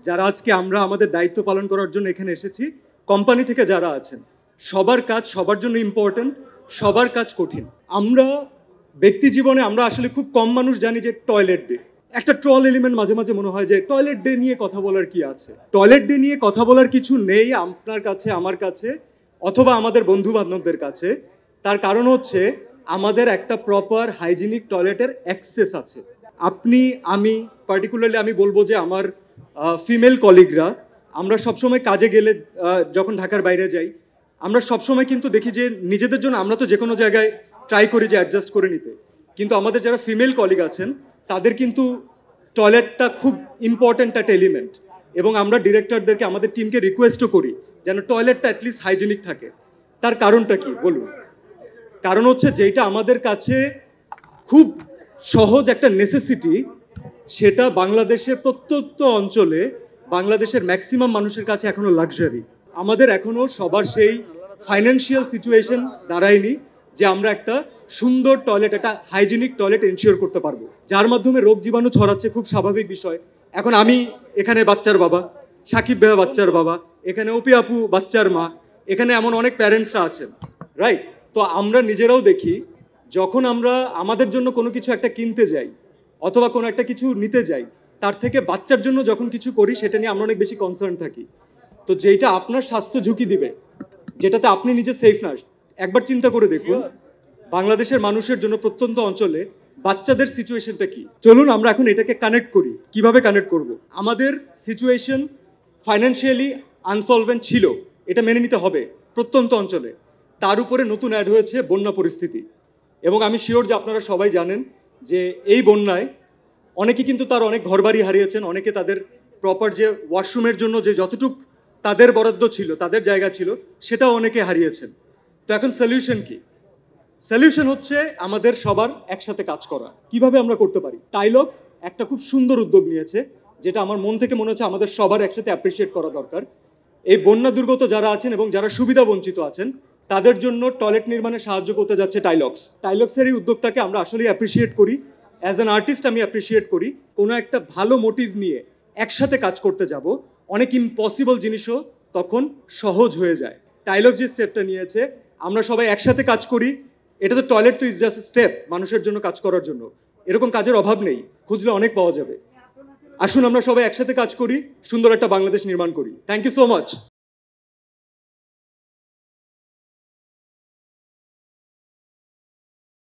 যারা আজকে আমরা আমাদের দায়িত্ব পালন করার জন্য এখানে এসেছি, কোম্পানি থেকে যারা আছেন, সবার কাজ সবার জন্য ইম্পর্ট্যান্ট, সবার কাজ কঠিন। আমরা ব্যক্তি জীবনে আমরা আসলে খুব কম মানুষ জানি যে টয়লেট ডে একটা ট্রল এলিমেন্ট মাঝে মাঝে মনে হয় যে টয়লেট ডে নিয়ে কথা বলার কি আছে। টয়লেট ডে নিয়ে কথা বলার কিছু নেই আপনার কাছে, আমার কাছে, অথবা আমাদের বন্ধু বান্ধবদের কাছে। তার কারণ হচ্ছে আমাদের একটা প্রপার হাইজিনিক টয়লেটের অ্যাক্সেস আছে। আপনি, আমি, পার্টিকুলারলি আমি বলবো যে আমার ফিমেল কলিগরা, আমরা সবসময় কাজে গেলে, যখন ঢাকার বাইরে যাই, আমরা সবসময় কিন্তু দেখি যে নিজেদের জন্য আমরা তো যে কোনো জায়গায় ট্রাই করি যে অ্যাডজাস্ট করে নিতে, কিন্তু আমাদের যারা ফিমেল কলিগ আছেন তাদের কিন্তু টয়লেটটা খুব ইম্পর্ট্যান্ট একটা এলিমেন্ট। এবং আমরা ডিরেক্টরদেরকে, আমাদের টিমকে রিকোয়েস্টও করি যেন টয়লেটটা অ্যাটলিস্ট হাইজেনিক থাকে। তার কারণটা কি বলুন? কারণ হচ্ছে যেটা আমাদের কাছে খুব সহজ একটা নেসেসিটি, সেটা বাংলাদেশের প্রত্যন্ত অঞ্চলে বাংলাদেশের ম্যাক্সিমাম মানুষের কাছে এখনো লাক্সারি। আমাদের এখনো সবার সেই ফাইন্যান্সিয়াল সিচুয়েশন দাঁড়ায়নি যে আমরা একটা সুন্দর টয়লেট, একটা হাইজেনিক টয়লেট এনশিওর করতে পারবো, যার মাধ্যমে রোগ জীবাণু ছড়াচ্ছে, খুব স্বাভাবিক বিষয়। এখন আমি এখানে বাচ্চার বাবা, সাকিব ভাইয়া বাচ্চার বাবা, এখানে অপি আপু বাচ্চার মা, এখানে এমন অনেক প্যারেন্টসরা আছেন, রাইট? তো আমরা নিজেরাও দেখি যখন আমরা আমাদের জন্য কোনো কিছু একটা কিনতে যাই অথবা কোনো একটা কিছু নিতে যাই, তার থেকে বাচ্চার জন্য যখন কিছু করি সেটা নিয়ে আমরা অনেক বেশি কনসার্ন থাকি। তো যেটা আপনার স্বাস্থ্য ঝুঁকি দিবে, যেটাতে আপনি নিজে সেফ না, একবার চিন্তা করে দেখুন বাংলাদেশের মানুষের জন্য প্রত্যন্ত অঞ্চলে বাচ্চাদের সিচুয়েশনটা কি। চলুন আমরা এখন এটাকে কানেক্ট করি। কিভাবে কানেক্ট করব? আমাদের সিচুয়েশন ফাইন্যান্সিয়ালি আনসলভেন্ট ছিল, এটা মেনে নিতে হবে প্রত্যন্ত অঞ্চলে। তার উপরে নতুন অ্যাড হয়েছে বন্যা পরিস্থিতি। এবং আমি শিওর যে আপনারা সবাই জানেন যে এই বন্যায় অনেকে কিন্তু তার অনেক ঘরবাড়ি হারিয়েছেন, অনেকে তাদের প্রপার যে ওয়াশরুমের জন্য যে যতটুক তাদের বরাদ্দ ছিল, তাদের জায়গা ছিল, সেটাও অনেকে হারিয়েছেন। তো এখন সলিউশন কি? সলিউশন হচ্ছে আমাদের সবার একসাথে কাজ করা। কিভাবে আমরা করতে পারি? টাইলক্স একটা খুব সুন্দর উদ্যোগ নিয়েছে, যেটা আমার মন থেকে মনে হচ্ছে আমাদের সবার একসাথে অ্যাপ্রিসিয়েট করা দরকার। এই বন্যা দুর্গত যারা আছেন এবং যারা সুবিধা বঞ্চিত আছেন, তাদের জন্য টয়লেট নির্মাণে সাহায্য করতে যাচ্ছে টাইলক্স। টাইলক্সের এই উদ্যোগটাকে আমরা আসলেই অ্যাপ্রিসিয়েট করি। অ্যাজ অ্যান আর্টিস্ট আমি অ্যাপ্রিসিয়েট করি। কোনো একটা ভালো মোটিভ নিয়ে একসাথে কাজ করতে যাব, অনেক ইম্পসিবল জিনিসও তখন সহজ হয়ে যায়। টাইলক্স যে স্টেপটা নিয়েছে, আমরা সবাই একসাথে কাজ করি। এটা তো টয়লেট তো ইজ জাস্ট স্টেপ মানুষের জন্য কাজ করার জন্য, এরকম কাজের অভাব নেই, খুঁজলে অনেক পাওয়া যাবে। আসুন আমরা সবাই একসাথে কাজ করি, সুন্দর একটা বাংলাদেশ নির্মাণ করি। Thank you so much.